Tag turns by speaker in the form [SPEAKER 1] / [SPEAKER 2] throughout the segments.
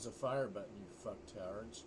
[SPEAKER 1] is the fire button, you fucktards?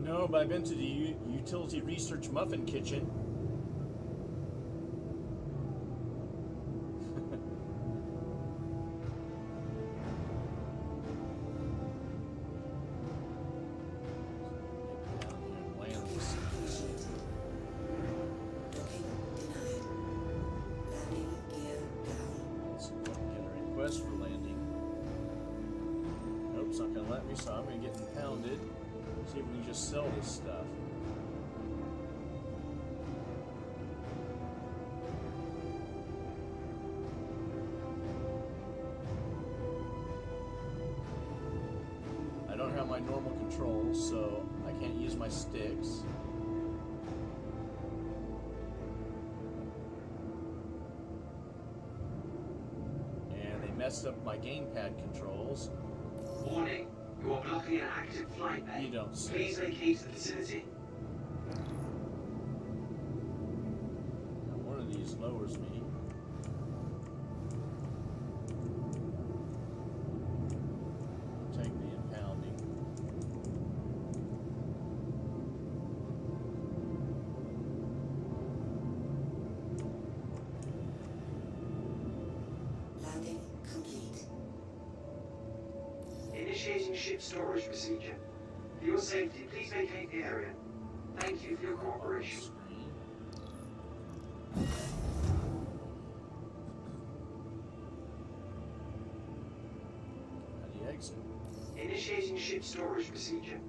[SPEAKER 1] No, but I've been to the Utility Research Muffin Kitchen. For landing. Nope, it's not gonna let me, so I'm gonna get impounded. See if we can just sell this stuff. I don't have my normal controls, so I can't use my sticks. Messed up my gamepad controls.
[SPEAKER 2] Warning, you are blocking an active flight bay.
[SPEAKER 1] You don't say.
[SPEAKER 2] Please vacate the vicinity.
[SPEAKER 1] Now one of these lowers me. Take the impounding.
[SPEAKER 2] Initiating ship storage procedure. For your safety, please vacate the area. Thank you for your cooperation.
[SPEAKER 1] How do you exit?
[SPEAKER 2] Initiating ship storage procedure.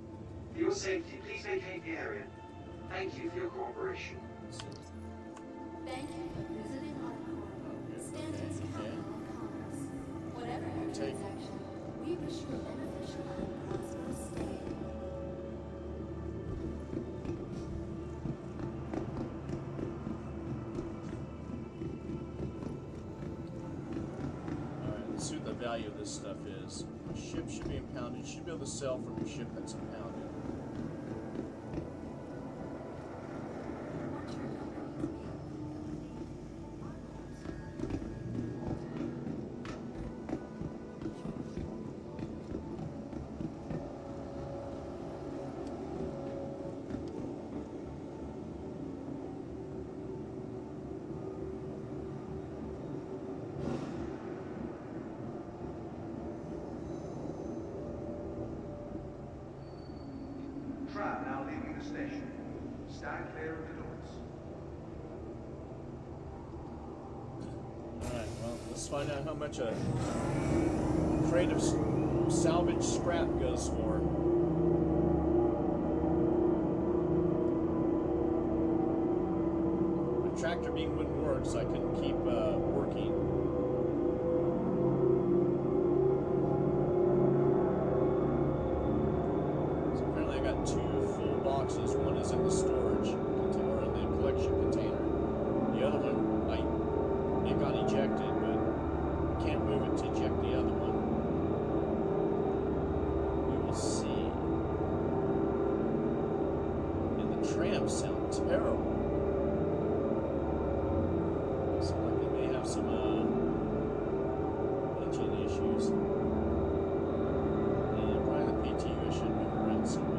[SPEAKER 2] For your safety, please vacate the area. Thank you for your cooperation.
[SPEAKER 3] Thank you for visiting Argo. Stanton's capital of commerce. Whatever your transaction, we wish you a beneficial and prosperous stay.
[SPEAKER 1] Alright, let's see what the value of this stuff is. A ship should be impounded. You should be able to sell from a ship that's impounded.
[SPEAKER 4] Tram now leaving the station. Stand clear of the doors.
[SPEAKER 1] Alright, well, let's find out how much a crate of salvage scrap goes for. My tractor beam wouldn't work, so I couldn't keep working. So apparently I got 2 full boxes. One is in the storage container, or in the collection container. The other one, it got ejected, but can't move it to eject the other one. We will see. And the trams sound terrible. Sound like they may have some engine issues. And probably the PTU shouldn't move around so much.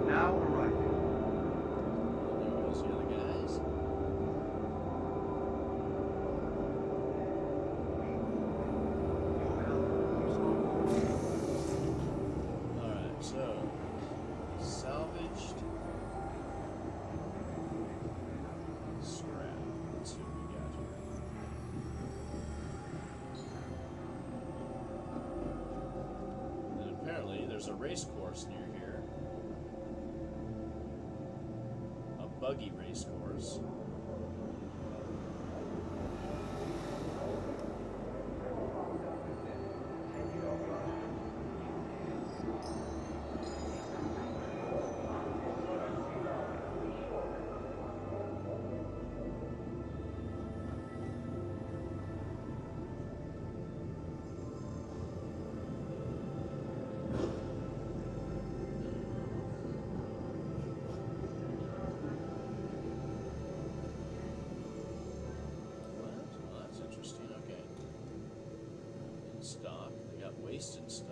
[SPEAKER 4] Now arriving.
[SPEAKER 1] There goes the other guys. Alright, so salvaged scrap. Let's see what we got here. And apparently there's a race course near here. A buggy race course. released and stuff.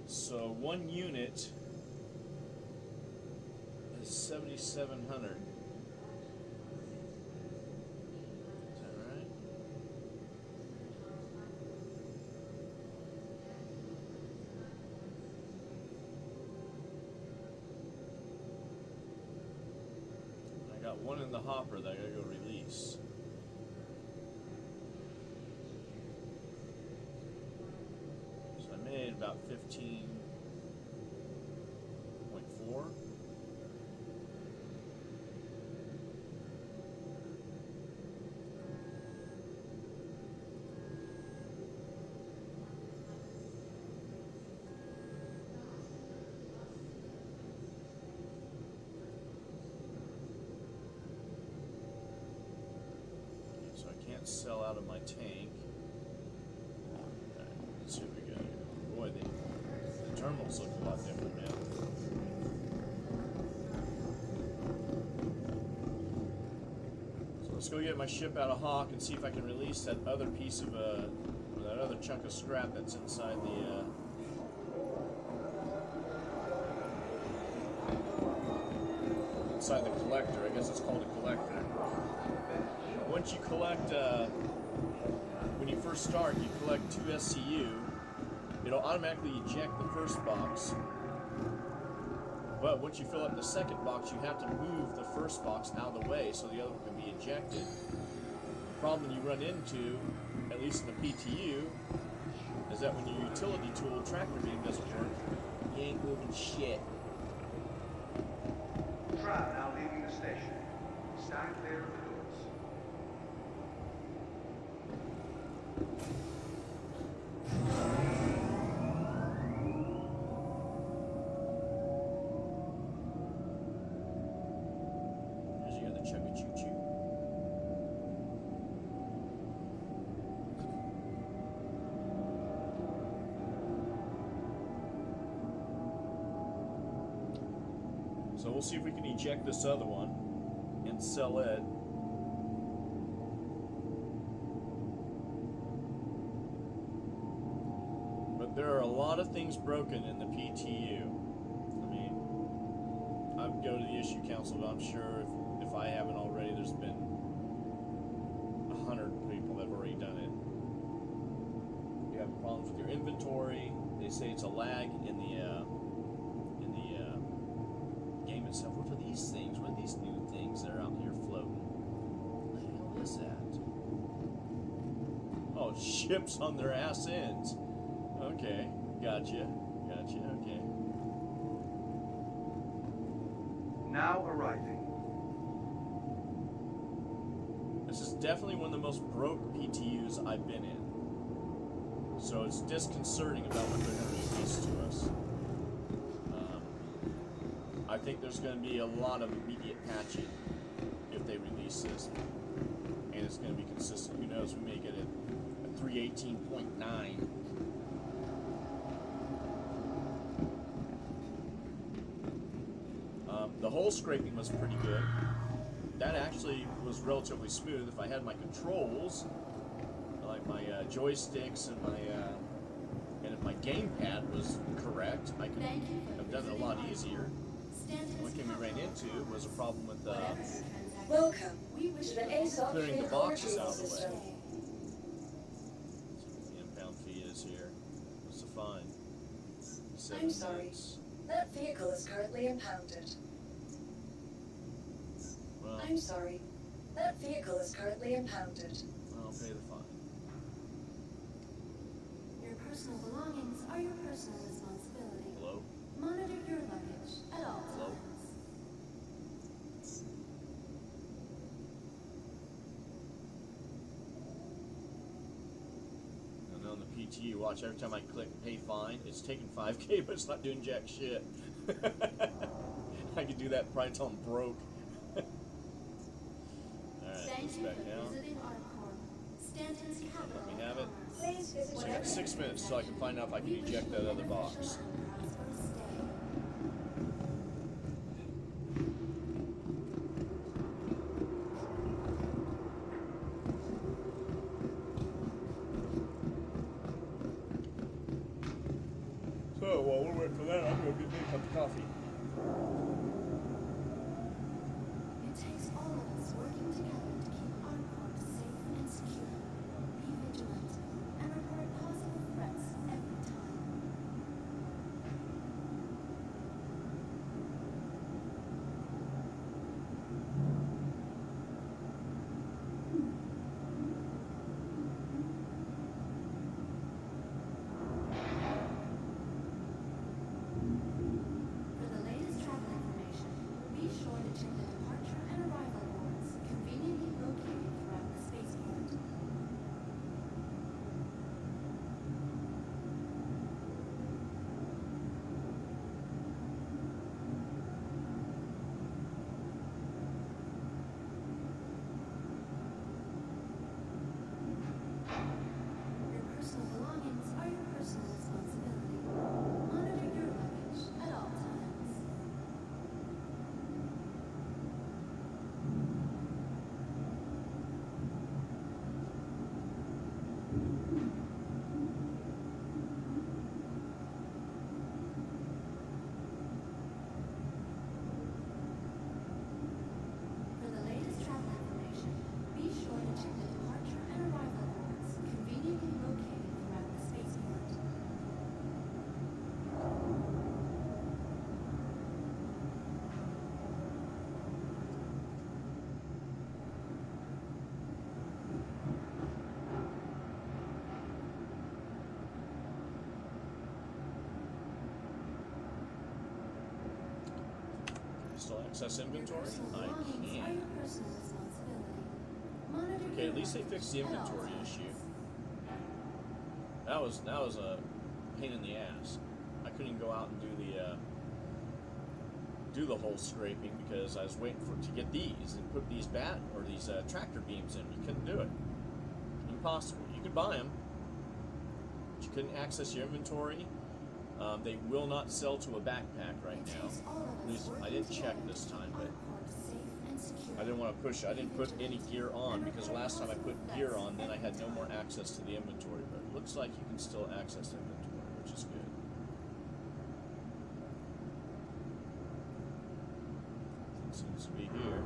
[SPEAKER 1] So one unit is 7,700. Is that right? I got one in the hopper that I gotta go release. So I made about 15.4. So I can't sell out of my tank. Alright, let's see what we got here. Boy, the terminals look a lot different now. So let's go get my ship out of Hawk and see if I can release that other piece of or that other chunk of scrap that's inside the collector. I guess it's called a collector. Once you collect, when you first start, you collect 2 SCU. It'll automatically eject the first box. But once you fill up the second box, you have to move the first box out of the way so the other one can be ejected. The problem you run into, at least in the PTU, is that when your utility tool tractor beam doesn't work, you ain't moving shit.
[SPEAKER 4] Tram now leaving the station. Stand clear of the doors.
[SPEAKER 1] Here's the other chugga choo choo. So we'll see if we can eject this other one and sell it. But there are a lot of things broken in the PTU. I mean, I would go to the issue council, but I'm sure if I haven't already, there's been 100 people that have already done it. You have problems with your inventory. They say it's a lag in the game itself. What are these things? What are these new things that are out here floating? What the hell is that? Oh, ships on their ass ends. Okay, gotcha, okay.
[SPEAKER 4] Now arriving.
[SPEAKER 1] This is definitely one of the most broke PTUs I've been in. So it's disconcerting about what they're going to release to us. I think there's going to be a lot of immediate patching if they release this. And it's going to be consistent. Who knows, we may get it at 318.9. The hole scraping was pretty good. That actually was relatively smooth. If I had my controls, like my joysticks and my and if my gamepad was correct, I could have done it a lot easier. One thing we ran into was a problem with
[SPEAKER 5] Welcome to the ASOC
[SPEAKER 1] clearing the
[SPEAKER 5] vehicle
[SPEAKER 1] boxes out of the way.
[SPEAKER 5] system.
[SPEAKER 1] See what the impound fee is here. What's the fine? 7
[SPEAKER 5] I'm sorry.
[SPEAKER 1] minutes.
[SPEAKER 5] That vehicle is currently impounded.
[SPEAKER 1] Well,
[SPEAKER 5] I'm sorry. That vehicle is currently impounded.
[SPEAKER 1] I'll pay the fine.
[SPEAKER 3] Your personal belongings are your personal responsibility.
[SPEAKER 1] Hello?
[SPEAKER 3] Monitor your luggage at all
[SPEAKER 1] Hello?
[SPEAKER 3] times.
[SPEAKER 1] PTU. Watch, every time I click pay fine, it's taking 5K, but it's not doing jack shit. I could do that probably until I'm broke. Alright,
[SPEAKER 3] Thank
[SPEAKER 1] let's
[SPEAKER 3] you
[SPEAKER 1] back
[SPEAKER 3] for
[SPEAKER 1] down.
[SPEAKER 3] visiting Argo, Stanton's capital.
[SPEAKER 1] Let me have it.
[SPEAKER 5] Please visit
[SPEAKER 1] So I
[SPEAKER 5] your
[SPEAKER 1] got 6 minutes so I can find out if I can eject that other box. So while we're waiting for that, I'm going to get me a cup of coffee.
[SPEAKER 3] It takes all of us working together to keep Argo safe and secure. Be vigilant and report possible threats every time. For the latest travel information, be sure to check the departure and arrival boards conveniently located throughout the spaceport. Your personal belongings are your personal responsibility. Monitor your luggage at all times. For the latest travel information, be sure to check the departure and arrival boards conveniently located throughout the spaceport.
[SPEAKER 1] Can I still access inventory?
[SPEAKER 3] Personal
[SPEAKER 1] I
[SPEAKER 3] belongings are
[SPEAKER 1] can.
[SPEAKER 3] your personal responsibility. Monitor
[SPEAKER 1] Okay,
[SPEAKER 3] your
[SPEAKER 1] at least they
[SPEAKER 3] luggage
[SPEAKER 1] fixed the
[SPEAKER 3] at all
[SPEAKER 1] inventory
[SPEAKER 3] times.
[SPEAKER 1] issue. That was a pain in the ass. I couldn't even go out and do the whole scraping because I was waiting to get these and put these tractor beams in. You couldn't do it. Impossible. You could buy them, but you couldn't access your inventory. They will not sell to a backpack right
[SPEAKER 3] It
[SPEAKER 1] now.
[SPEAKER 3] takes all of
[SPEAKER 1] At
[SPEAKER 3] us
[SPEAKER 1] least I
[SPEAKER 3] working
[SPEAKER 1] didn't check
[SPEAKER 3] together
[SPEAKER 1] this
[SPEAKER 3] to
[SPEAKER 1] time,
[SPEAKER 3] keep
[SPEAKER 1] but
[SPEAKER 3] Argo safe and secure.
[SPEAKER 1] I didn't want to push. I didn't put any gear on because last time I put gear on, then I had no more access to the inventory. But it looks like you can still access inventory, which is good. It seems to be here.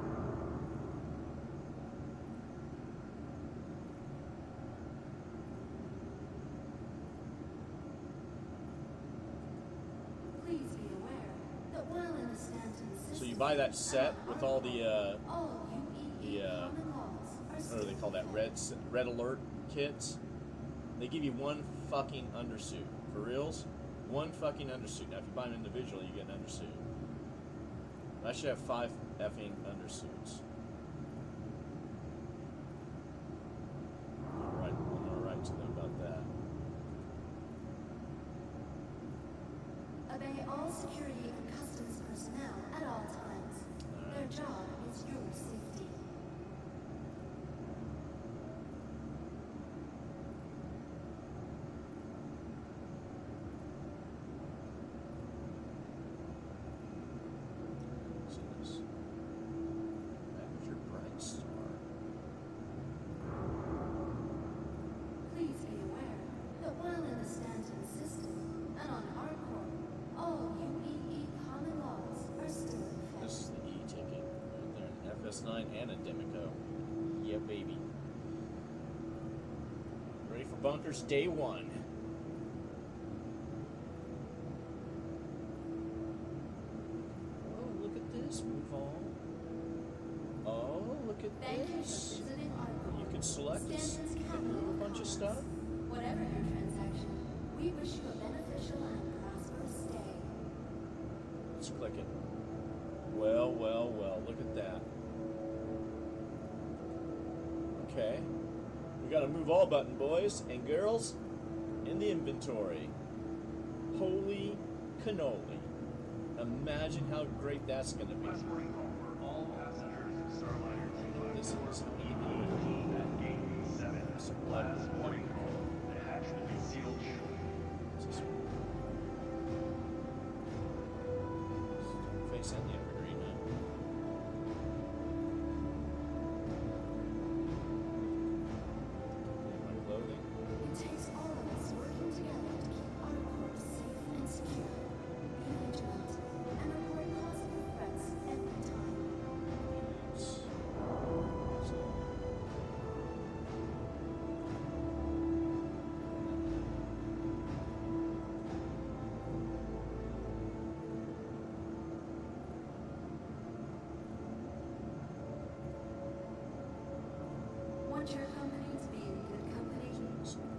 [SPEAKER 3] Please be aware that while in the Stanton system,
[SPEAKER 1] So you buy that set with all the
[SPEAKER 3] all UEE common laws are
[SPEAKER 1] what
[SPEAKER 3] still
[SPEAKER 1] do they call that? Red alert kits. They give you one fucking undersuit. For reals? One fucking undersuit. Now if you buy them individually, you get an undersuit. I should have 5 effing undersuits. I'm gonna write to them about that.
[SPEAKER 3] Obey all security and customs personnel at all times. Their job is your safety.
[SPEAKER 1] See this? Manager Bright Star.
[SPEAKER 3] Please be aware that while in the Stanton system and on Argo, all UEE common laws are still in effect.
[SPEAKER 1] This is the E ticket right there. FS9 and a Demico. Yeah, baby. Ready for bunkers day 1. Oh, look at this. Move on. Oh, look at
[SPEAKER 3] Thank you for
[SPEAKER 1] this.
[SPEAKER 3] visiting Argo.
[SPEAKER 1] You can select this.
[SPEAKER 3] Stanton's
[SPEAKER 1] You can
[SPEAKER 3] capital
[SPEAKER 1] move a bunch of stuff.
[SPEAKER 3] Whatever your transaction, we wish you a beneficial and prosperous day.
[SPEAKER 1] Let's click it. Well, well, well. Look at that. Okay. We got a move all button, boys and girls. And in the inventory. Holy cannoli. Imagine how great that's going to be.
[SPEAKER 4] Last morning call for all passengers of Starliner
[SPEAKER 1] This is
[SPEAKER 4] 253 at gate 7. Last warning call. The hatch will be sealed shortly.
[SPEAKER 1] Face on the evergreen now. My clothing.
[SPEAKER 3] It takes all of us working together to keep our corps safe and secure. Be vigilant and report positive threats every time. Want your company to be in good company?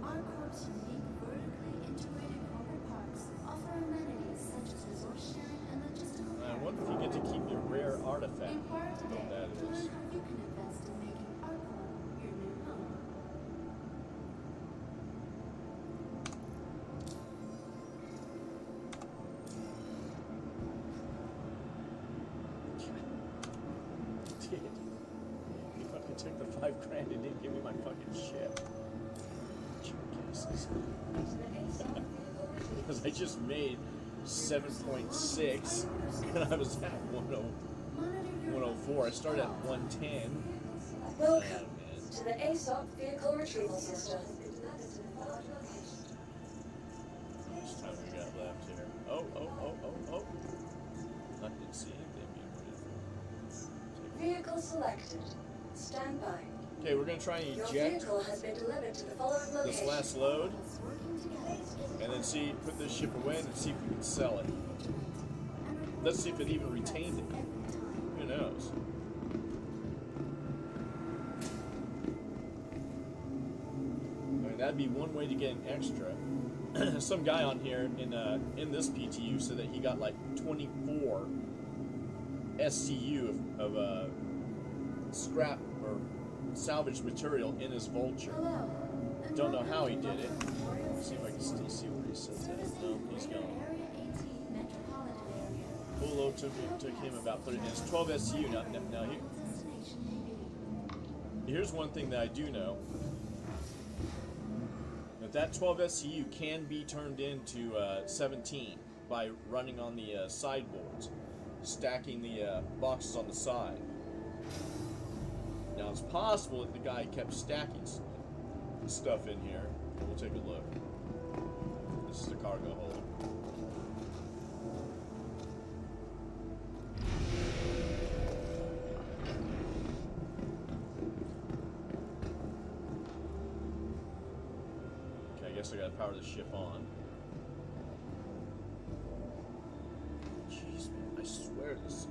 [SPEAKER 3] Our corp's unique vertically integrated corporate parks offer amenities such as resource sharing and logistical
[SPEAKER 1] I wonder if you get to keep your rare artifact.
[SPEAKER 3] Inquire today
[SPEAKER 1] That
[SPEAKER 3] to learn
[SPEAKER 1] is.
[SPEAKER 3] how you can invest in making Argo your new home.
[SPEAKER 1] Dude, you fucking took the $5,000 and didn't give me my fucking shit. Jackasses. Because I just made 7.6 and I was at 104. I started at 110.
[SPEAKER 5] Welcome
[SPEAKER 1] Man.
[SPEAKER 5] to the ASOP vehicle retrieval system.
[SPEAKER 1] How much time we got left here? Oh. I didn't see anything being
[SPEAKER 5] Vehicle selected. Stand by.
[SPEAKER 1] okay, we're gonna try and
[SPEAKER 5] Your
[SPEAKER 1] eject
[SPEAKER 5] vehicle has been delivered to the following
[SPEAKER 1] this
[SPEAKER 5] location.
[SPEAKER 1] last load
[SPEAKER 3] Us working together to keep
[SPEAKER 1] and then see, put this ship away and then see if we can sell it.
[SPEAKER 3] and report
[SPEAKER 1] Let's see if it even
[SPEAKER 3] positive
[SPEAKER 1] retained it.
[SPEAKER 3] threats every time.
[SPEAKER 1] Who knows? I mean, that'd be one way to get an extra. Some guy on here in this PTU said that he got like 24 SCU of scrap or salvage material in his Vulture.
[SPEAKER 3] Hello. and
[SPEAKER 1] Don't know
[SPEAKER 3] welcome
[SPEAKER 1] how he
[SPEAKER 3] to
[SPEAKER 1] did it.
[SPEAKER 3] Memorial
[SPEAKER 1] Let's see if I can still see where he says that.
[SPEAKER 3] Servicing
[SPEAKER 1] No, he's
[SPEAKER 3] Greater
[SPEAKER 1] gone.
[SPEAKER 3] Area 18 metropolitan area.
[SPEAKER 1] Full load took him about 30 minutes. 12 SCU. Now here,
[SPEAKER 3] Destination maybe.
[SPEAKER 1] here's one thing that I do know. That 12 SCU can be turned into 17 by running on the sideboards, stacking the boxes on the side. Now it's possible that the guy kept stacking stuff in here. We'll take a look. This is the cargo hold. Okay, I guess I gotta power the ship on. Jeez, man, I swear this.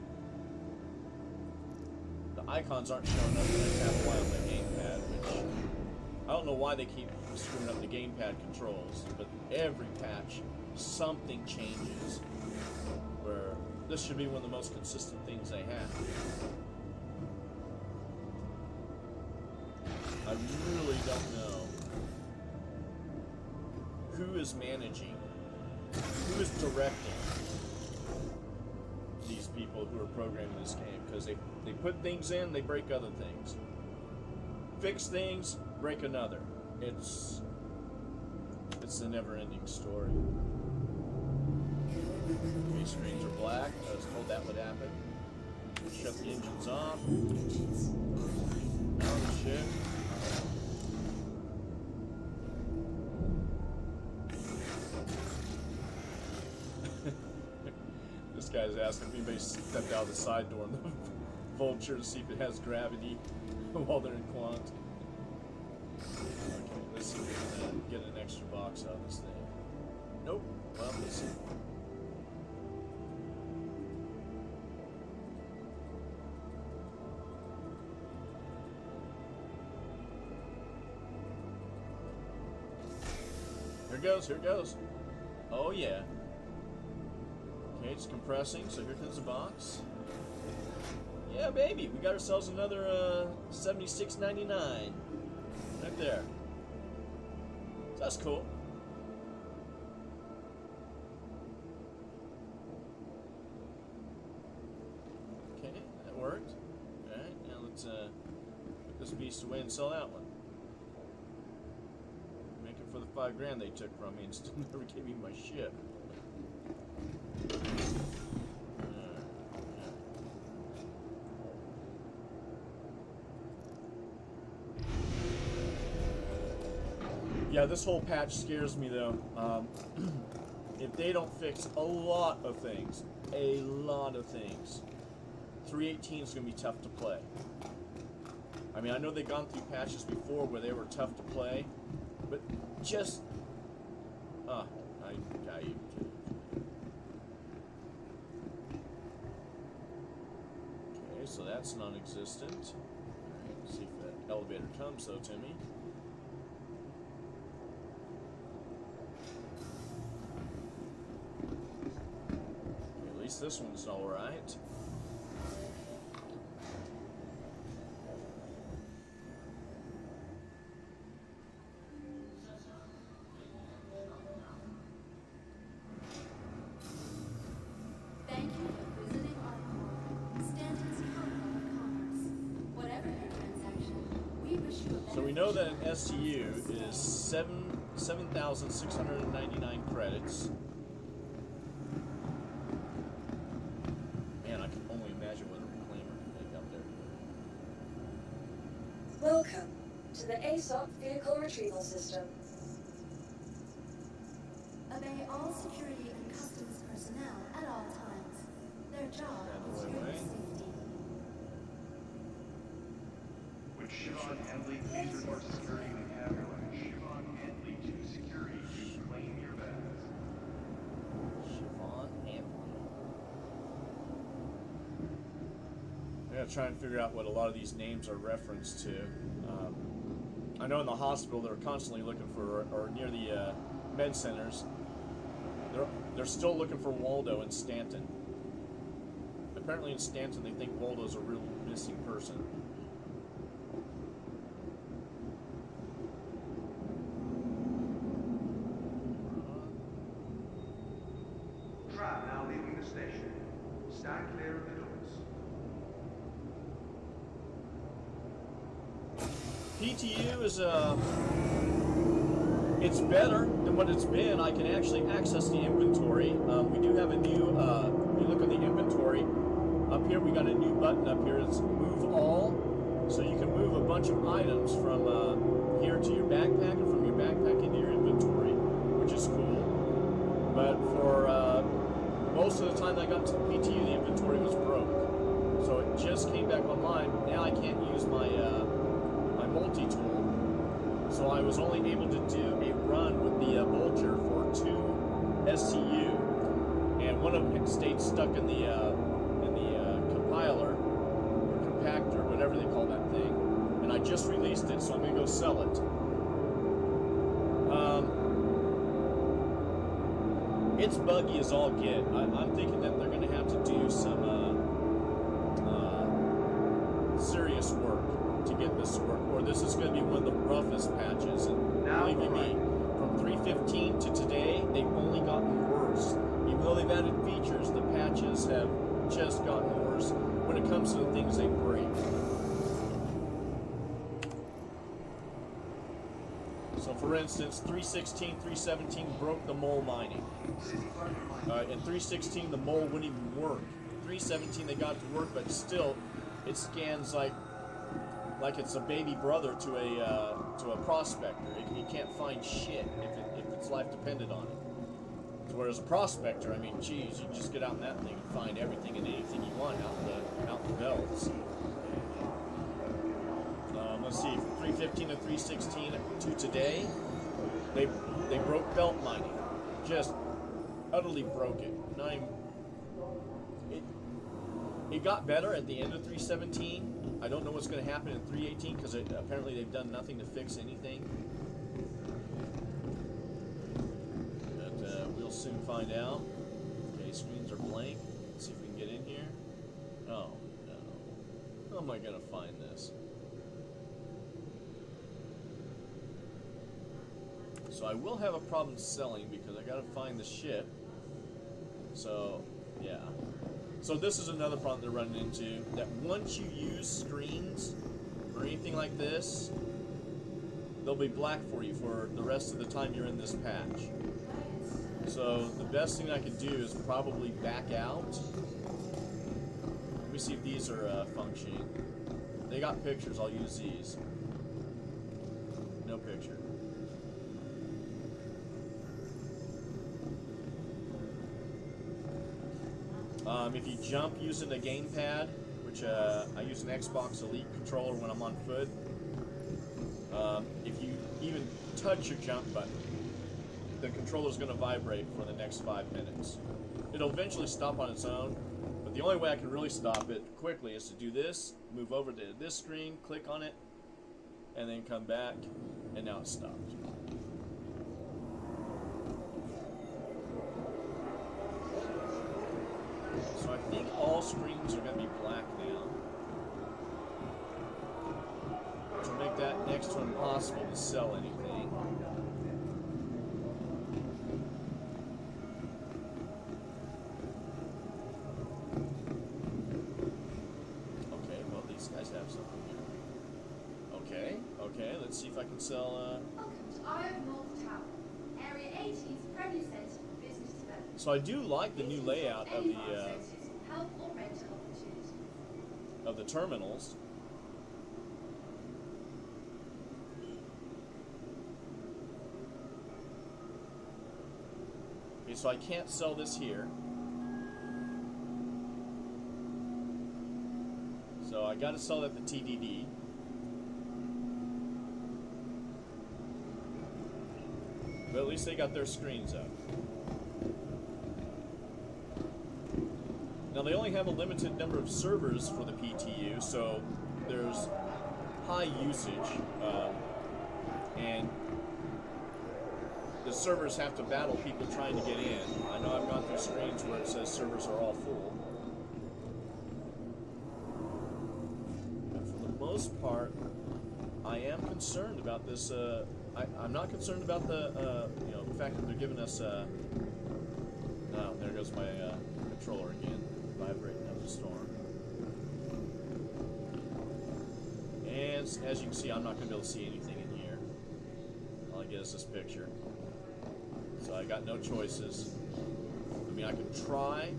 [SPEAKER 1] The icons aren't showing up when I tap Y on the gamepad, which I don't know why they keep screwing up the gamepad controls, but every patch something changes. Where this should be one of the most consistent things they have. I really don't know who is managing, who is directing these people who are programming this game, because they put things in, they break other things. Fix things, break another. It's a never-ending story. Okay, screens are black. I was told that would happen. Shut the engines off. Oh shit. This guy's asking if anybody stepped out of the side door in the Vulture to see if it has gravity while they're in quant. Okay, let's see if we can get an extra box out of this thing. Nope. Well, let's see. Here it goes, here it goes. Oh yeah. Okay, it's compressing, so here comes the box. Yeah, baby, we got ourselves another $76.99. Right there. So that's cool. this beast away and sell that one. Make it for the $5,000 they took from me and still never gave me my ship. Yeah, this whole patch scares me though. If they don't fix a lot of things, 3.18 is going to be tough to play. I mean, I know they've gone through patches before where they were tough to play, but just... Okay, so that's non-existent. Alright, let's see if that elevator comes though to me. At least this one's alright. So we know that an STU is 7,699 credits. Man, I can only imagine what a reclaimer can make up there.
[SPEAKER 5] Welcome to the ASOP Vehicle Retrieval System.
[SPEAKER 3] Obey all security and customs personnel at all times. Their job is your safety.
[SPEAKER 4] Would Siobhan Henley please report to security in the cabin? Siobhan Henley to security to claim your bags.
[SPEAKER 1] Siobhan Henley. I gotta try and figure out what a lot of these names are referenced to. I know in the hospital they're constantly looking for, or near the med centers, they're still looking for Waldo and Stanton. Apparently in Stanton they think Waldo's a real missing person.
[SPEAKER 2] Tram now leaving the station. Stand clear of the doors.
[SPEAKER 1] PTU is it's better than what it's been. I can actually access the inventory. We do have a new, you look at the inventory, up here we got a new button up here. It's move all. So you can move a bunch of items from here to your backpack and from your backpack into your inventory, which is cool. But for most of the time I got to the PTU, the inventory was broke. So it just came back online. Now I can't use my my multi-tool. So I was only able to do a run with the Vulture for 2 STU, and one of them stayed stuck in the compiler or compactor, whatever they call that thing. And I just released it, so I'm gonna go sell it. It's buggy as all get. I'm thinking that they're gonna have to do some serious work to get this to work, or this is going to be one of the roughest patches. And believe you me, from 3.15 to today, they've only gotten worse. Even though they've added features, the patches have just gotten worse when it comes to the things they break. So for instance, 3.16, 3.17 broke the mole mining. In 3.16, the mole wouldn't even work. 3.17, they got it to work, but still, it scans like it's a baby brother to a prospector. You can't find shit if its life depended on it. Whereas a prospector, I mean, geez, you just get out in that thing and find everything and anything you want out the belts. Let's see, from 3.15 to 3.16 to today, they broke belt mining, just utterly broke it. Not even, it got better at the end of 3.17. I don't know what's going to happen in 3.18 because apparently they've done nothing to fix anything. But we'll soon find out. Okay, screens are blank. Let's see if we can get in here. Oh, no. How am I going to find this? So I will have a problem selling because I got to find the ship. So, yeah. So this is another problem they're running into, that once you use screens, for or anything like this, they'll be black for you for the rest of the time you're in this patch. So the best thing I can do is probably back out. Let me see if these are functioning. They got pictures, I'll use these. No picture. If you jump using the gamepad, which I use an Xbox Elite controller when I'm on foot, if you even touch your jump button, the controller's going to vibrate for the next 5 minutes. It'll eventually stop on its own, but the only way I can really stop it quickly is to do this, move over to this screen, click on it, and then come back, and now it's stopped. So I think all screens are going to be black now, which will make that next to impossible to sell anything. Okay, well these guys have something here. Okay, let's see if I can sell.
[SPEAKER 3] Welcome to Argo North Tower, Area 80's friendly centre for business development.
[SPEAKER 1] So I do like the new layout of the terminals. Okay, so I can't sell this here. So I got to sell at the TDD. But at least they got their screens up. Now they only have a limited number of servers for the PTU, so there's high usage, and the servers have to battle people trying to get in. I know I've gone through screens where it says servers are all full. But for the most part, I am concerned about this. I'm not concerned about the the fact that they're giving us. Oh, there goes my controller again. Vibrating up the storm. And as you can see, I'm not going to be able to see anything in here. All I get is this picture. So I got no choices. I mean, I can try,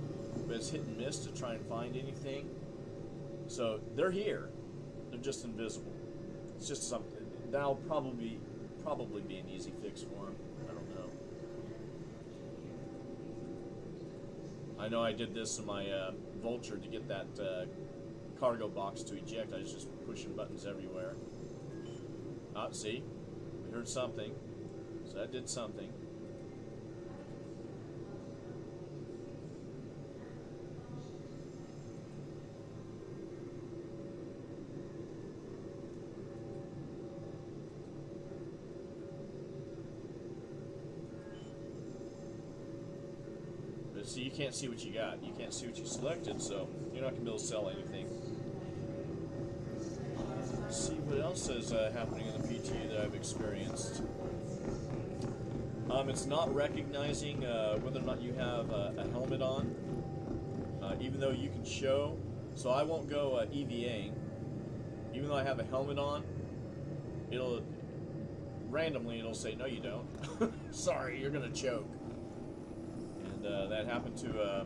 [SPEAKER 1] but it's hit and miss to try and find anything. So they're here. They're just invisible. It's just something. That'll probably be an easy fix for them. I don't know. I know I did this in my Vulture to get that cargo box to eject. I was just pushing buttons everywhere. See? We heard something. So that did something. So you can't see what you got. You can't see what you selected, so you're not going to be able to sell anything. Let's see what else is happening in the PTU that I've experienced. It's not recognizing whether or not you have a helmet on, even though you can show. So I won't go EVAing. Even though I have a helmet on, it'll randomly say, no you don't. Sorry, you're going to choke. That happened to a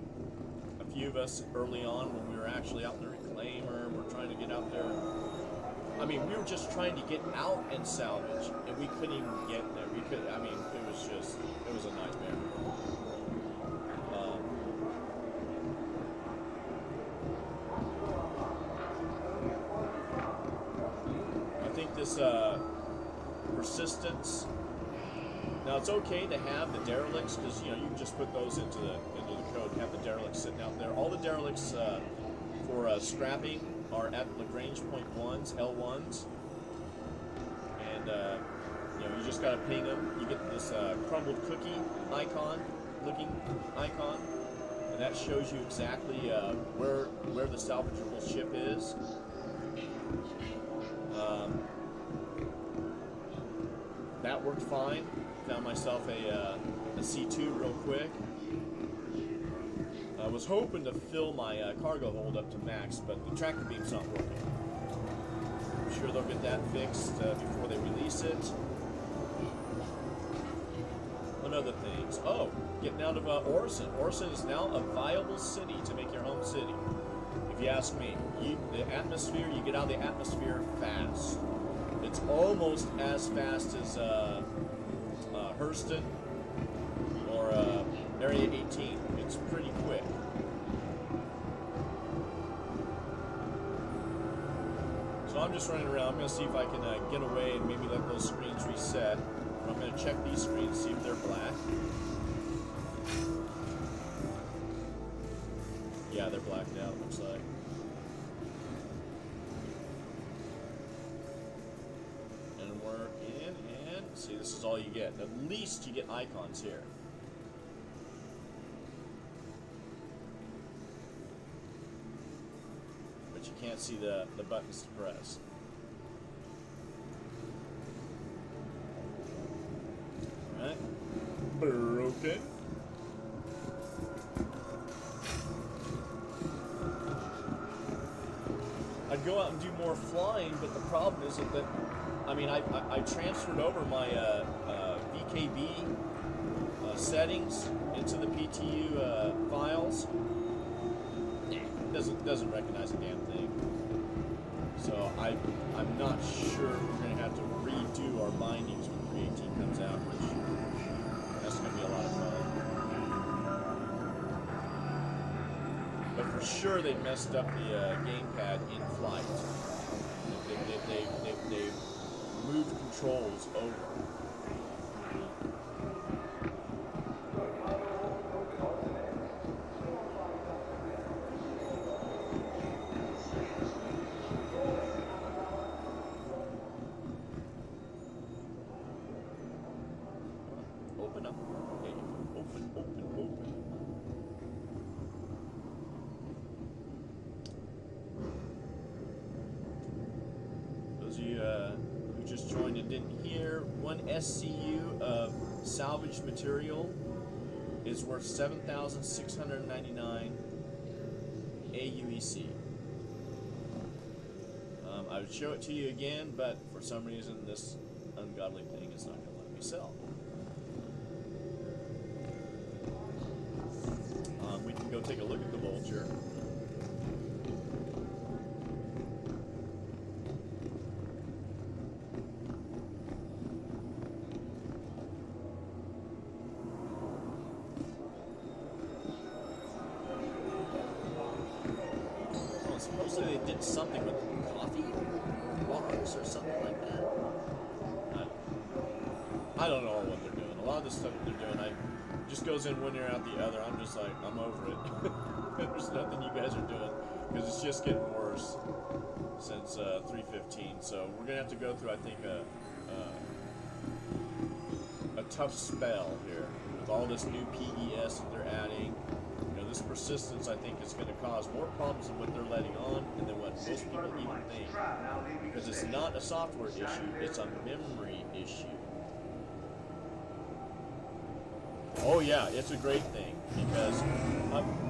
[SPEAKER 1] few of us early on when we were actually out in the reclaimer. We're trying to get out there. I mean, we were just trying to get out and salvage, and we couldn't even get there. I mean, it was a nightmare. I think this persistence. Now it's okay to have the derelicts because you can just put those into the code and have the derelicts sitting out there. All the derelicts for scrapping are at Lagrange point ones, L1s, and you just gotta ping them. You get this crumbled cookie icon, looking icon, and that shows you exactly where the salvageable ship is. That worked fine. Found myself a C2 real quick. I was hoping to fill my cargo hold up to max, but the tractor beam's not working. sure they'll get that fixed before they release it. What other things? Oh, getting out of Orison. Orison is now a viable city to make your home city. If you ask me, the atmosphere, you get out of the atmosphere fast. It's almost as fast as Hurston or Area 18. It's pretty quick. So I'm just running around. I'm going to see if I can get away and maybe let those screens reset. I'm going to check these screens, see if they're black. Yeah, they're blacked out, looks like. And we're in, and see, this is all you get. At least you get icons here. But you can't see the buttons to press. Alright. Broken. I'd go out and do more flying, but the problem is that I mean, I transferred over my VKB settings into the PTU files. It doesn't recognize a damn thing. So I'm not sure we're going to have to redo our bindings when 318 comes out, which that's going to be a lot of fun. But for sure they messed up the gamepad in flight. They've moved controls over. Open up. Okay, open. Those of you who just joined and didn't hear, one SCU of salvaged material is worth 7,699 AUEC. I would show it to you again, but for some reason this ungodly thing is not going to let me sell. We can go take a look at the Vulture. Oh, supposedly they did something with coffee bars or something like that. I don't know what they're doing. A lot of the stuff that they're doing, just goes in one ear out the other. I'm just like, I'm over it. There's nothing you guys are doing because it's just getting worse since 315. So we're gonna have to go through, I think, a tough spell here with all this new PES that they're adding. You know, this persistence, I think, is going to cause more problems than what they're letting on and than what most people even think. Because it's not a software issue; it's a memory issue. Oh yeah, it's a great thing because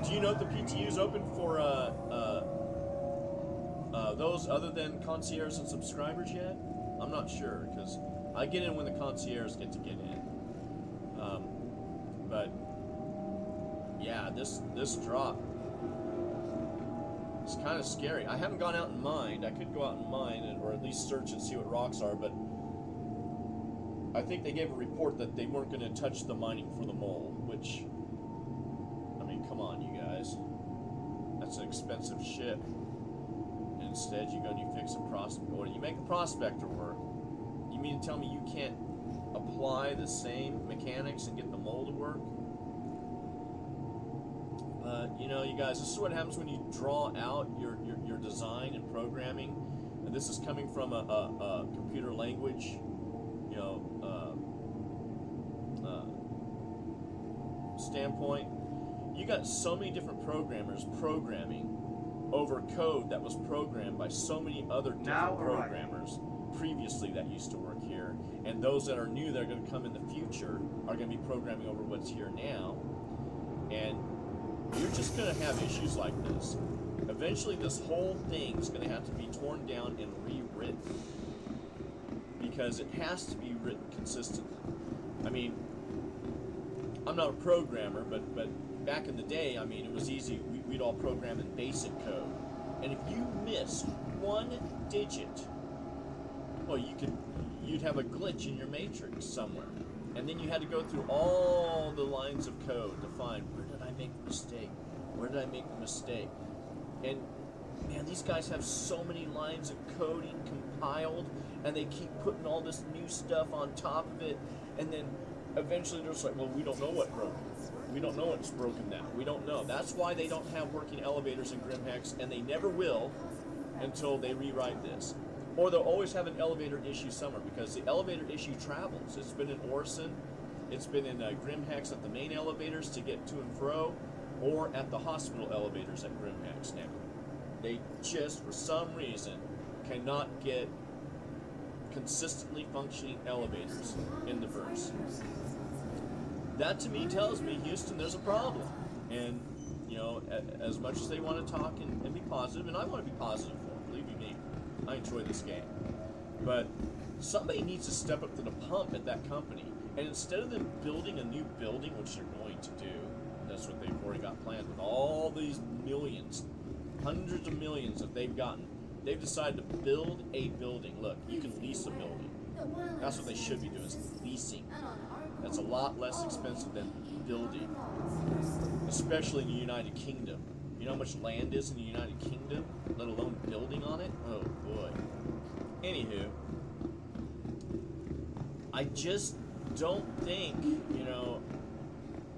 [SPEAKER 1] do you know if the PTU is open for those other than concierge and subscribers yet? I'm not sure because I get in when the concierge get to get in. But yeah, this drop is kind of scary. I haven't gone out and mined. I could go out and mine or at least search and see what rocks are, but I think they gave a report that they weren't going to touch the mining for the mole, which, I mean, come on, you guys. That's an expensive ship. And instead, you go and you fix a prospector, or you make a prospector work. You mean to tell me you can't apply the same mechanics and get the mole to work? You know, you guys, this is what happens when you draw out your design and programming. And this is coming from a computer language, you know, standpoint. You got so many different programmers programming over code that was programmed by so many other different programmers previously that used to work here, and those that are new that are going to come in the future are going to be programming over what's here now, and you're just going to have issues like this. Eventually, this whole thing is going to have to be torn down and rewritten, because it has to be written consistently. I mean, I'm not a programmer, but back in the day, I mean, it was easy. We'd all program in basic code, and if you missed one digit, well, you'd have a glitch in your matrix somewhere, and then you had to go through all the lines of code to find, where did I make the mistake? Where did I make the mistake? And man, these guys have so many lines of coding compiled, and they keep putting all this new stuff on top of it, and then eventually they're just like, well, we don't know what broke. We don't know what's broken now. We don't know. That's why they don't have working elevators in GrimHex, and they never will until they rewrite this. Or they'll always have an elevator issue somewhere, because the elevator issue travels. It's been in Orison, it's been in GrimHex at the main elevators to get to and fro, or at the hospital elevators at GrimHex now. They just, for some reason, cannot get consistently functioning elevators in the verse. That to me tells me, Houston, there's a problem. And, you know, as much as they want to talk and be positive, and I want to be positive for them, believe you me, I enjoy this game. But somebody needs to step up to the pump at that company. And instead of them building a new building, which they're going to do, that's what they've already got planned with all these millions, hundreds of millions that they've gotten, they've decided to build a building. Look, you can lease a building. That's what they should be doing, is leasing. That's a lot less expensive than building, especially in the United Kingdom. You know how much land is in the United Kingdom, let alone building on it? Oh boy. Anywho, I just don't think, you know,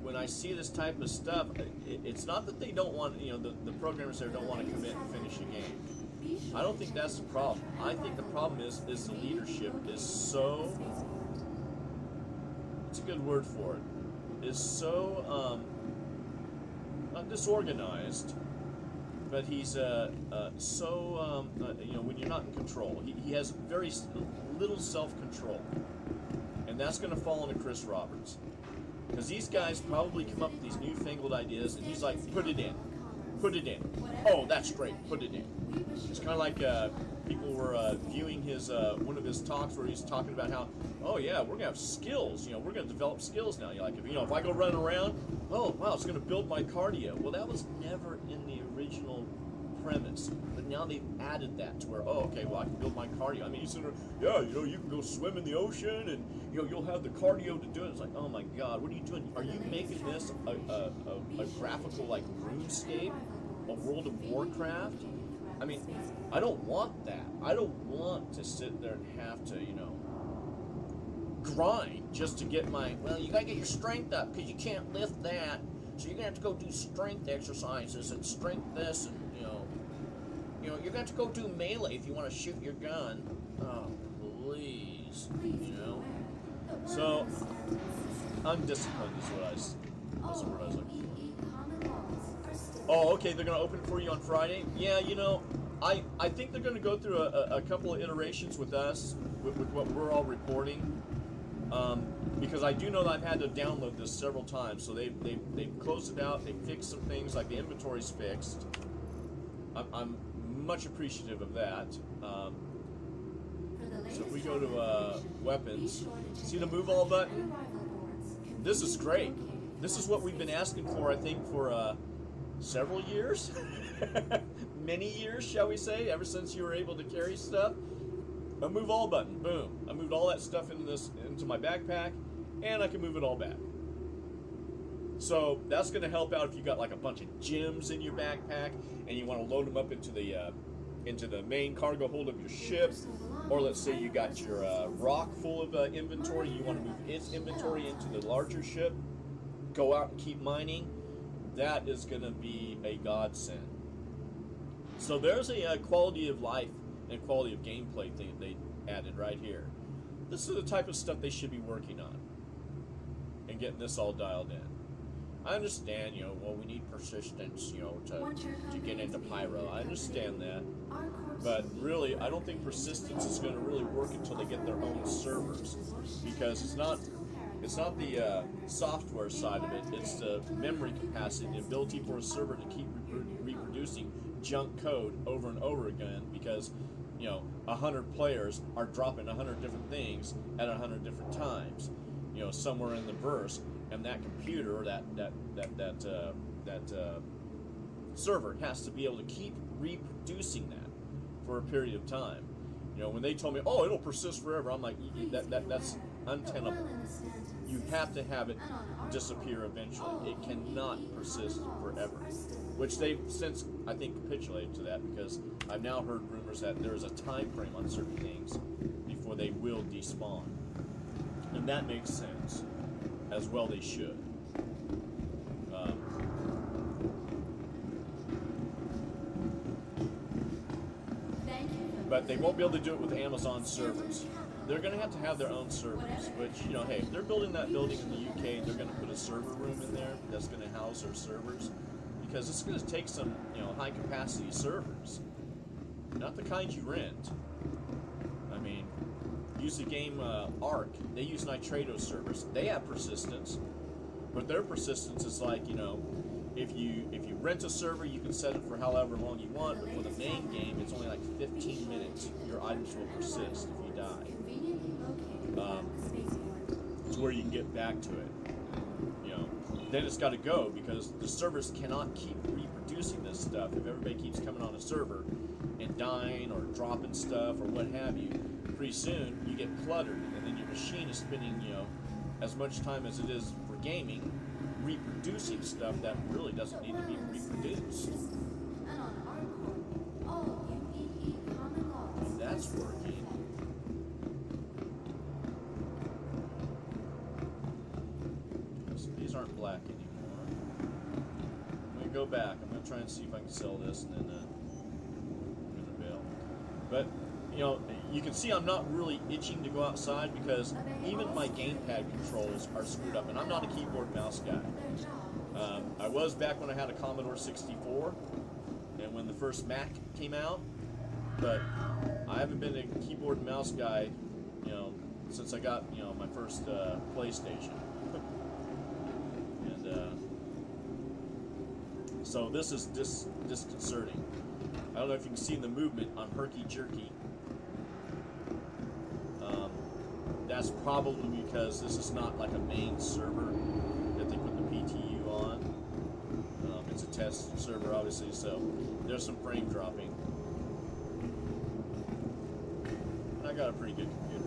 [SPEAKER 1] when I see this type of stuff, it's not that they don't want, you know, the programmers there don't want to commit and finish a game. I don't think that's the problem. I think the problem is the leadership is so, it's a good word for it, is so not disorganized, but he's so, you know, when you're not in control, he has very little self-control. And that's going to fall on to Chris Roberts. Because these guys probably come up with these newfangled ideas, and he's like, put it in. Put it in. Oh, that's great. Put it in. It's kind of like people were viewing his one of his talks where he's talking about how, oh yeah, we're going to have skills. You know, we're going to develop skills now. You're like, if I go running around, oh, wow, it's going to build my cardio. Well, that was never in the original premise, but now they've added that to where, oh, okay, well, I can build my cardio. I mean, you know, you can go swim in the ocean, and you know, you'll have the cardio to do it. It's like, oh my God, what are you doing? Are you making this a graphical like RuneScape, a World of Warcraft? I mean, I don't want that. I don't want to sit there and have to, you know, grind just to get my. Well, you gotta get your strength up because you can't lift that, so you're gonna have to go do strength exercises and strength this and. You know, you're going to go do melee if you want to shoot your gun. Oh, please. You know? So, undisciplined is what I was looking for. Oh, okay, they're going to open for you on Friday? Yeah, you know, I think they're going to go through a couple of iterations with us, with what we're all reporting. Because I do know that I've had to download this several times. So they've closed it out, they fixed some things, like the inventory's fixed. I'm much appreciative of that. So if we go to weapons, see the move all button? This is great. This is what we've been asking for, I think, for several years. Many years, shall we say, ever since you were able to carry stuff. A move all button, boom. I moved all that stuff into my backpack, and I can move it all back. So that's going to help out if you got like a bunch of gems in your backpack and you want to load them up into the main cargo hold of your ship, or let's say you got your rock full of inventory, you want to move its inventory into the larger ship, go out and keep mining. That is going to be a godsend. So there's a quality of life and quality of gameplay thing they added right here. This is the type of stuff they should be working on and getting this all dialed in. I understand, you know, well, we need persistence, you know, to get into Pyro. I understand that. But really, I don't think persistence is going to really work until they get their own servers. Because it's not the software side of it, it's the memory capacity, the ability for a server to keep reproducing junk code over and over again because, 100 players are dropping 100 different things at 100 different times, somewhere in the verse, and that computer or that server has to be able to keep reproducing that for a period of time. When they told me, oh, it'll persist forever, I'm like, that's untenable. You have to have it disappear eventually. It cannot persist forever. Which they've since, I think, capitulated to that, because I've now heard rumors that there is a time frame on certain things before they will despawn. And that makes sense. As well they should. But they won't be able to do it with Amazon servers. They're going to have their own servers, which, hey, if they're building that building in the UK, they're going to put a server room in there that's going to house their servers, because it's going to take some, high-capacity servers. Not the kind you rent. I mean, use the game Arc. They use Nitrado servers. They have persistence, but their persistence is like, if you rent a server, you can set it for however long you want, but for the main game, it's only like 15 minutes. Your items will persist if you die. It's where you can get back to it. Then it's got to go, because the servers cannot keep reproducing this stuff. If everybody keeps coming on a server and dying or dropping stuff or what have you, pretty soon you get cluttered, and then your machine is spending, as much time as it is for gaming, reproducing stuff that really doesn't need to be reproduced. That's working. So these aren't black anymore. I'm going to go back. I'm going to try and see if I can sell this, and then I'm going to bail. But, you can see I'm not really itching to go outside, because even my gamepad controls are screwed up, and I'm not a keyboard mouse guy. I was back when I had a Commodore 64, and when the first Mac came out, but I haven't been a keyboard and mouse guy, since I got, my first PlayStation. And so this is disconcerting. I don't know if you can see the movement on herky-jerky. That's probably because this is not like a main server that they put the PTU on. It's a test server, obviously, so there's some frame dropping. I got a pretty good computer.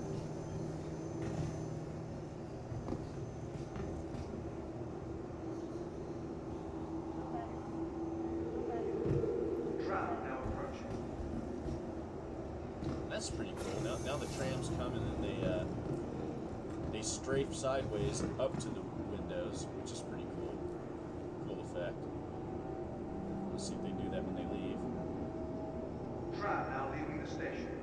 [SPEAKER 1] That's pretty cool. Now the tram's coming, and they strafe sideways up to the windows, which is pretty cool. Cool effect. Let's see if they do that when they leave.
[SPEAKER 4] Tram now leaving the station.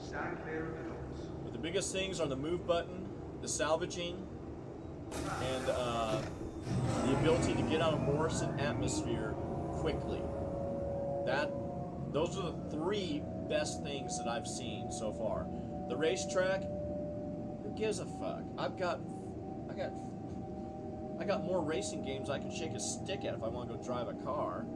[SPEAKER 4] Stand clear of the doors.
[SPEAKER 1] But the biggest things are the move button, the salvaging, and the ability to get out of Morrison atmosphere quickly. Those are the three best things that I've seen so far. The racetrack, who gives a fuck? I got more racing games I can shake a stick at if I want to go drive a car.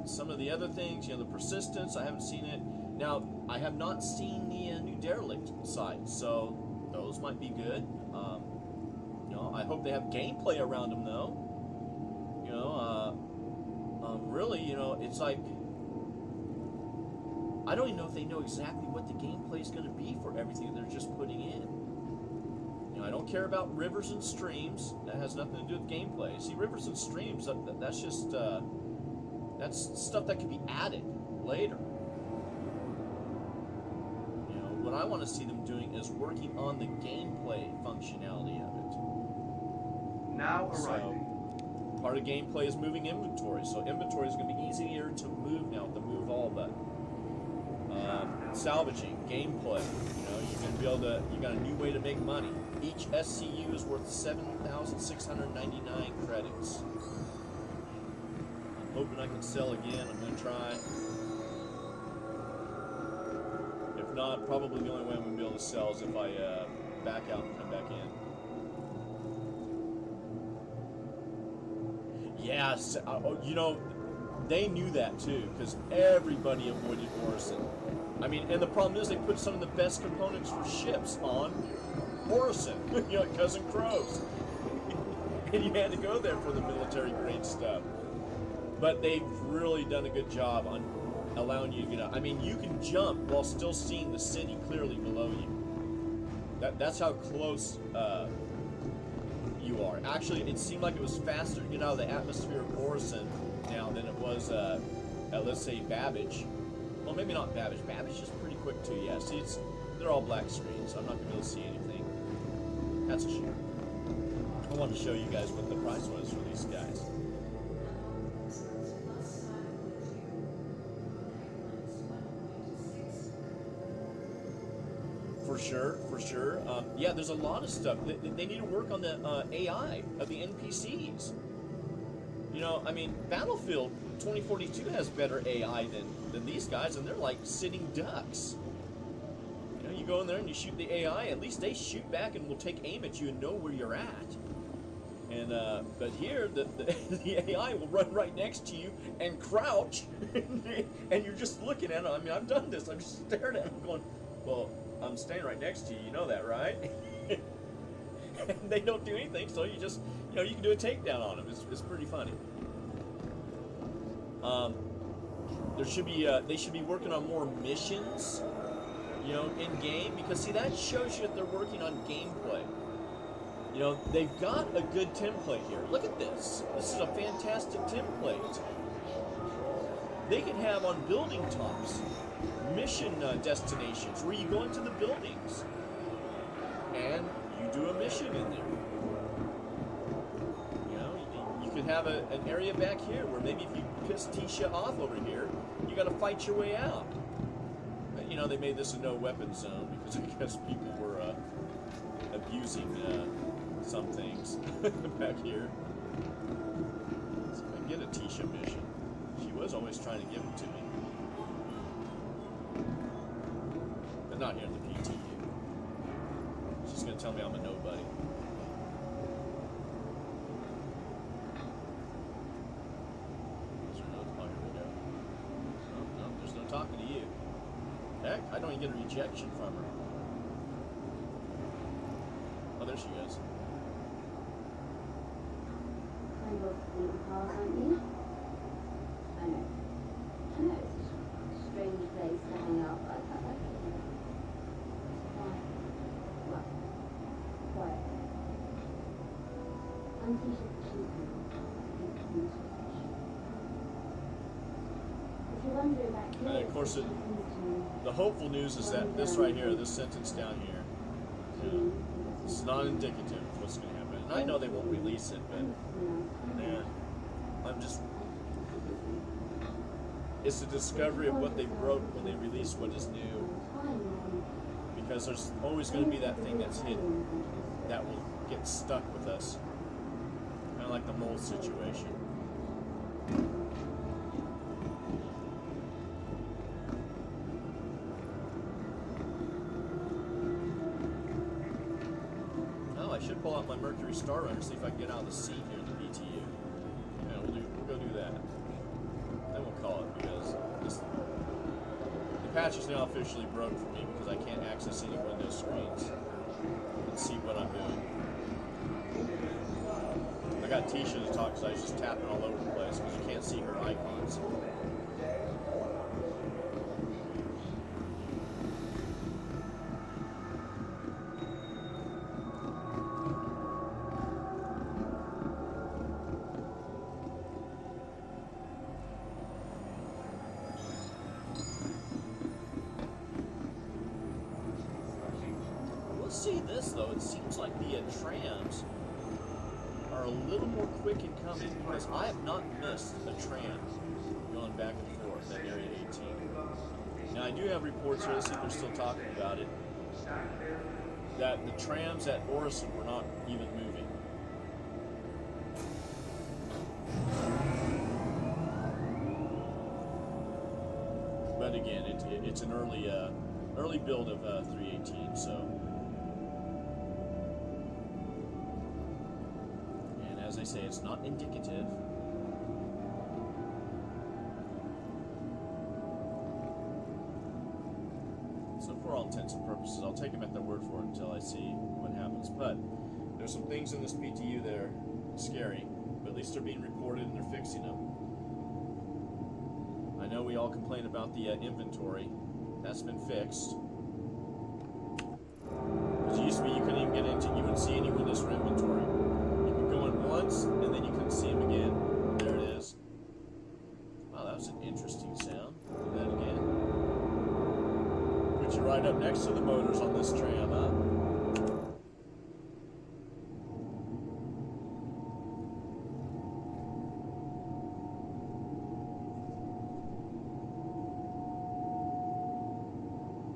[SPEAKER 1] Some of the other things, the persistence, I haven't seen it. Now, I have not seen the new derelict site, so those might be good. I hope they have gameplay around them, though. Really, it's like, I don't even know if they know exactly what the gameplay is going to be for everything they're just putting in. I don't care about rivers and streams. That has nothing to do with gameplay. See, rivers and streams, that's just, that's stuff that can be added later. What I want to see them doing is working on the gameplay functionality of it.
[SPEAKER 4] Now arriving.
[SPEAKER 1] So, part of gameplay is moving inventory. So inventory is going to be easier to move now with the move all button. Salvaging, gameplay. You're going to be able to, you got a new way to make money. Each SCU is worth 7,699 credits. I'm hoping I can sell again. I'm going to try. If not, probably the only way I'm going to be able to sell is if I back out and come back in. Yes, they knew that too, because everybody avoided Orison. I mean, and the problem is they put some of the best components for ships on Orison, you know, like Cousin Crows. And you had to go there for the military grade stuff. But they've really done a good job on allowing you to get out. I mean, you can jump while still seeing the city clearly below you. That's how close you are. Actually, it seemed like it was faster to get out of the atmosphere of Orison now than it was at, let's say, Babbage. Well, maybe not Babbage. Babbage is pretty quick too, yeah. See, they're all black screens, so I'm not going to be able to see anything. That's a shame. I wanted to show you guys what the price was for these guys. For sure. Yeah, there's a lot of stuff. They need to work on the AI of the NPCs. You know, I mean, Battlefield 2042 has better AI than these guys, and they're like sitting ducks. You know, you go in there and you shoot the AI, at least they shoot back and will take aim at you and know where you're at. And but here, the AI will run right next to you and crouch, and you're just looking at it. I mean, I've done this. I'm just staring at it going, well, I'm staying right next to you. You know that, right? And they don't do anything, so you just, you know, you can do a takedown on them. It's pretty funny. There should be they should be working on more missions, you know, in game, because see, that shows you that they're working on gameplay. You know, they've got a good template here. Look at this. This is a fantastic template. They could have on building tops mission destinations where you go into the buildings and you do a mission in there. You know, you could have an area back here where maybe if you piss Tisha off over here, you got to fight your way out. You know, they made this a no weapon zone because I guess people were abusing some things back here. So if I get a Tisha mission, she was always trying to give them to me. But not here in the PTU. She's going to tell me I'm a nobody. Oh, here we go. No, there's no talking to you. Heck, I don't even get a rejection from her. Oh, there she goes.
[SPEAKER 6] Kind of beaten path, aren't you? I know it's a strange place to hang out, but I like it. Why? Well, quiet. I'm Tisha Cheatham. If you're wondering back here,
[SPEAKER 1] And of course, the hopeful news is that this right here, this sentence down here, you know, it's not indicative of what's going to happen. And I know they won't release it, but man, I'm just... It's the discovery of what they broke when they release what is new. Because there's always going to be that thing that's hidden that will get stuck with us. Kind of like the mole situation. Oh, I should pull out my Mercury Star Runner, see if I can get out of the seat here in the BTU. Yeah, we'll go do that. Then we'll call it, because the patch is now officially broke for me because I can't access any Windows screens and see what I'm doing. I got Tisha to talk because I was just tapping all over the place because you can't see her icons. See this though, it seems like the trams are a little more quick in coming because I have not missed a tram going back and forth at Area 18. Now I do have reports here, let's see if they're still talking about it, that the trams at Orison were not even moving. But again, it's an early build of 318, so. As I say, it's not indicative. for all intents and purposes. I'll take them at their word for it until I see what happens. But there's some things in this PTU that are scary, but at least they're being reported and they're fixing them. I know we all complain about the inventory. That's been fixed. Because it used to be you couldn't even get into, you wouldn't see any witness for inventory. You could go in once and then you couldn't see them again. There it is. Wow, that was an interesting sound. Do that again. Put you right up next to the motors on this tram, huh?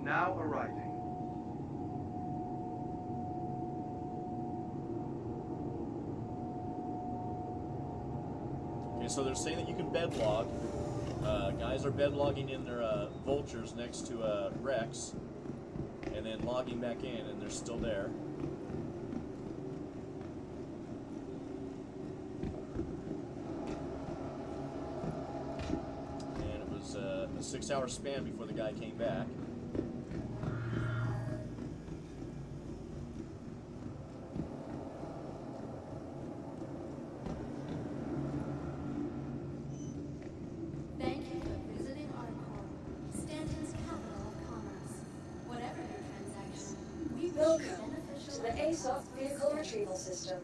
[SPEAKER 4] Now arriving.
[SPEAKER 1] Okay, so they're saying that you can bed log. Guys are bed logging in their vultures next to wrecks, and then logging back in, and they're still there. And it was a 6-hour span before the guy came back.
[SPEAKER 3] Thank you for visiting Argo, Stanton's capital of commerce. Whatever your transaction, we wish you
[SPEAKER 5] Welcome
[SPEAKER 3] beneficial
[SPEAKER 5] to the ASOF Vehicle Retrieval System.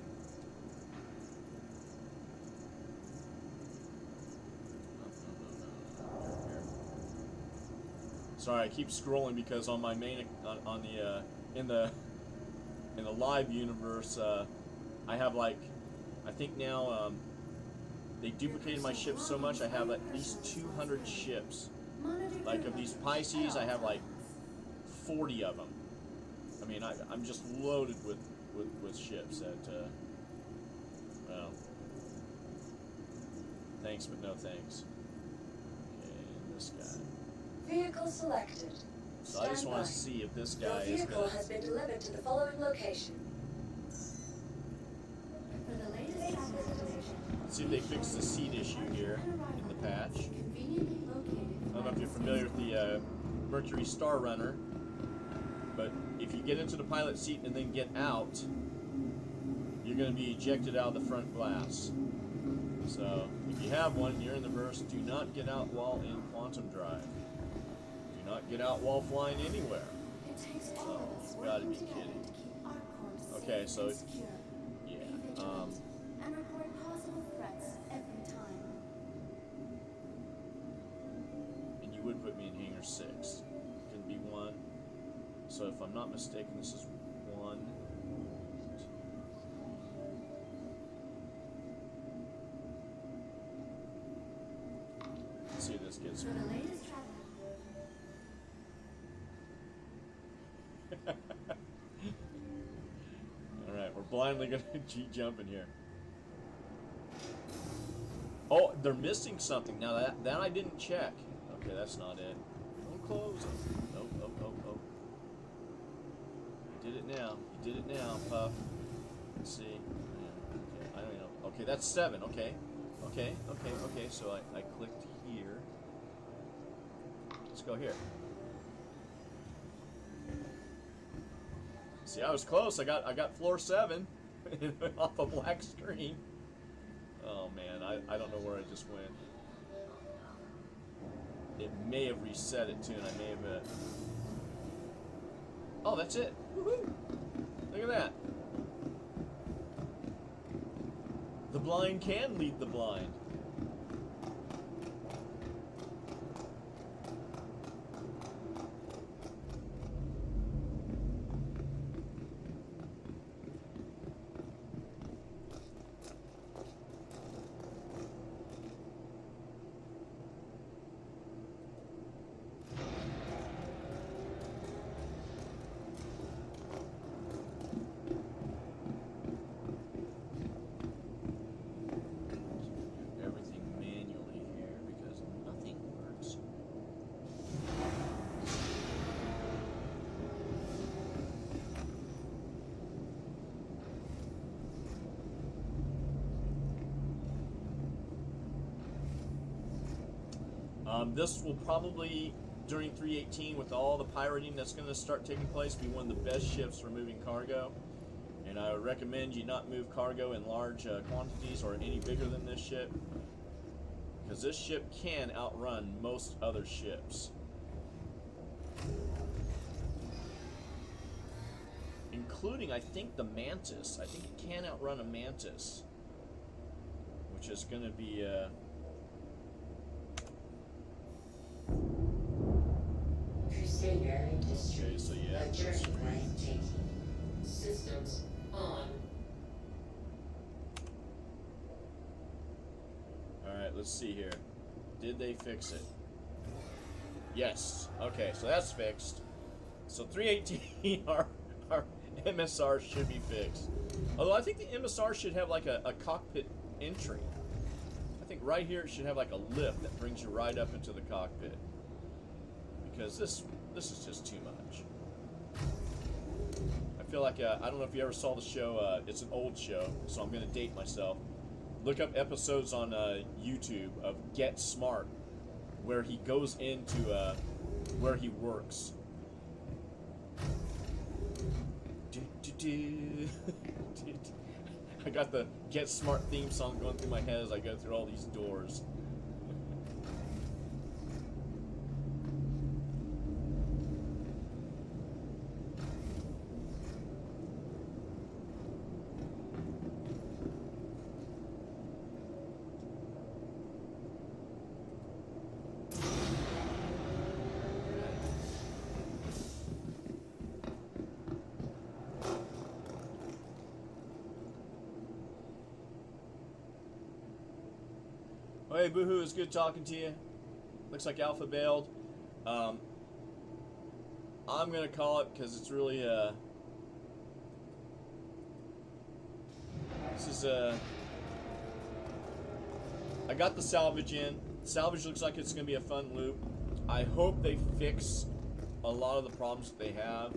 [SPEAKER 1] Sorry, I keep scrolling because on my main on the in the live universe, I have like, I think now they duplicated my ships so much I have at least 200 ships. Like of these Pisces, I have like 40 of them. I mean, I'm just loaded with ships that, well, thanks but no thanks. Okay, and this guy.
[SPEAKER 5] Vehicle selected.
[SPEAKER 1] So I just
[SPEAKER 5] Stand
[SPEAKER 1] want
[SPEAKER 5] by.
[SPEAKER 1] to see if this
[SPEAKER 5] Your
[SPEAKER 1] guy is
[SPEAKER 5] vehicle
[SPEAKER 1] gonna...
[SPEAKER 5] has been delivered to the following location.
[SPEAKER 3] For the latest travel information,
[SPEAKER 1] See if they fix the seat issue here in the patch.
[SPEAKER 3] conveniently located.
[SPEAKER 1] I don't know if you're familiar with the Mercury Star Runner, but if you get into the pilot seat and then get out, you're going to be ejected out of the front glass. So if you have one and you're in the verse, do not get out while in quantum drive. Do not get out while flying anywhere.
[SPEAKER 3] It takes all of us
[SPEAKER 1] Oh, you gotta be
[SPEAKER 3] working together
[SPEAKER 1] kidding.
[SPEAKER 3] to keep our course
[SPEAKER 1] Okay,
[SPEAKER 3] safe
[SPEAKER 1] so
[SPEAKER 3] and secure.
[SPEAKER 1] yeah,
[SPEAKER 3] Be vigilant and report possible threats every time.
[SPEAKER 1] and you would put me in hangar 6. It can be 1. So if I'm not mistaken, this is 1. Let's see if this gets
[SPEAKER 3] For
[SPEAKER 1] me.
[SPEAKER 3] the latest travel.
[SPEAKER 1] Alright, we're blindly gonna G-jump in here. Oh, they're missing something. Now that I didn't check. Okay, that's not it. Don't close it. Oh. You did it now. You did it now, Puff. Let's see. Yeah, okay, I don't know. Okay, that's 7. Okay. So I clicked here. Let's go here. See, I was close. I got floor 7 off a black screen. Oh man, I don't know where I just went. It may have reset it too, and I may have. Oh, that's it. Woohoo! Look at that. The blind can lead the blind. Everything manually here because nothing works. This will probably during 318 with all the pirating that's going to start taking place, be one of the best ships for moving cargo. And I would recommend you not move cargo in large quantities or any bigger than this ship, because this ship can outrun most other ships, including, I think, the Mantis. I think it can outrun a Mantis, which is going to be
[SPEAKER 7] Crusader Industries.
[SPEAKER 1] Okay, so yeah,
[SPEAKER 7] A journey plane taking. Systems on.
[SPEAKER 1] Alright, let's see here. Did they fix it? Yes. Okay, so that's fixed. So 318, our MSR should be fixed. Although I think the MSR should have like a cockpit entry. I think right here it should have like a lift that brings you right up into the cockpit. Because this is just too much. I feel like, I don't know if you ever saw the show, it's an old show, so I'm going to date myself. Look up episodes on YouTube of Get Smart, where he goes into where he works. I got the Get Smart theme song going through my head as I go through all these doors. Hey, Boohoo, it's good talking to you. Looks like Alpha bailed. I'm going to call it because it's really, this is, I got the salvage in. Salvage looks like it's going to be a fun loop. I hope they fix a lot of the problems that they have.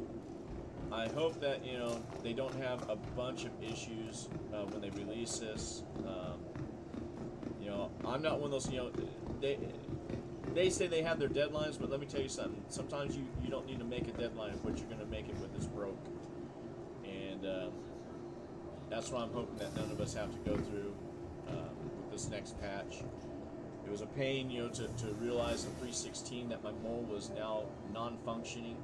[SPEAKER 1] I hope that, you know, they don't have a bunch of issues when they release this. You know, I'm not one of those, you know, they say they have their deadlines, but let me tell you something. Sometimes you don't need to make a deadline if what you're going to make it with is broke. And that's what I'm hoping that none of us have to go through with this next patch. It was a pain, you know, to realize in 316 that my mole was now non-functioning.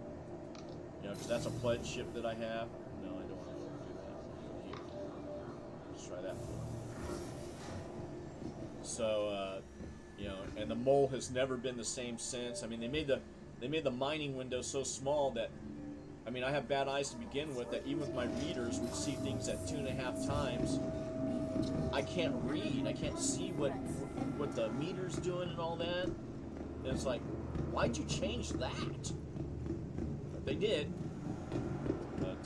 [SPEAKER 1] You know, because that's a pledge ship that I have. No, I don't want to do that. Here. Let's try that one. So, you know, and the mole has never been the same since. I mean, they made the mining window so small that, I mean, I have bad eyes to begin with, that even with my readers would see things at 2.5 times. I can't read. I can't see what the meter's doing and all that. And it's like, why'd you change that? But they did. But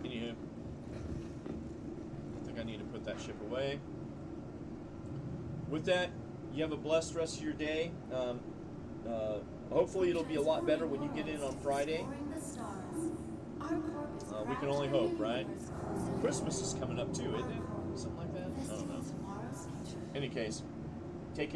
[SPEAKER 1] anywho, I think I need to put that ship away. With that, you have a blessed rest of your day. Hopefully it'll be a lot better when you get in on Friday. We can only hope, right? Christmas is coming up too, isn't it? Something like that? I don't know. In any case,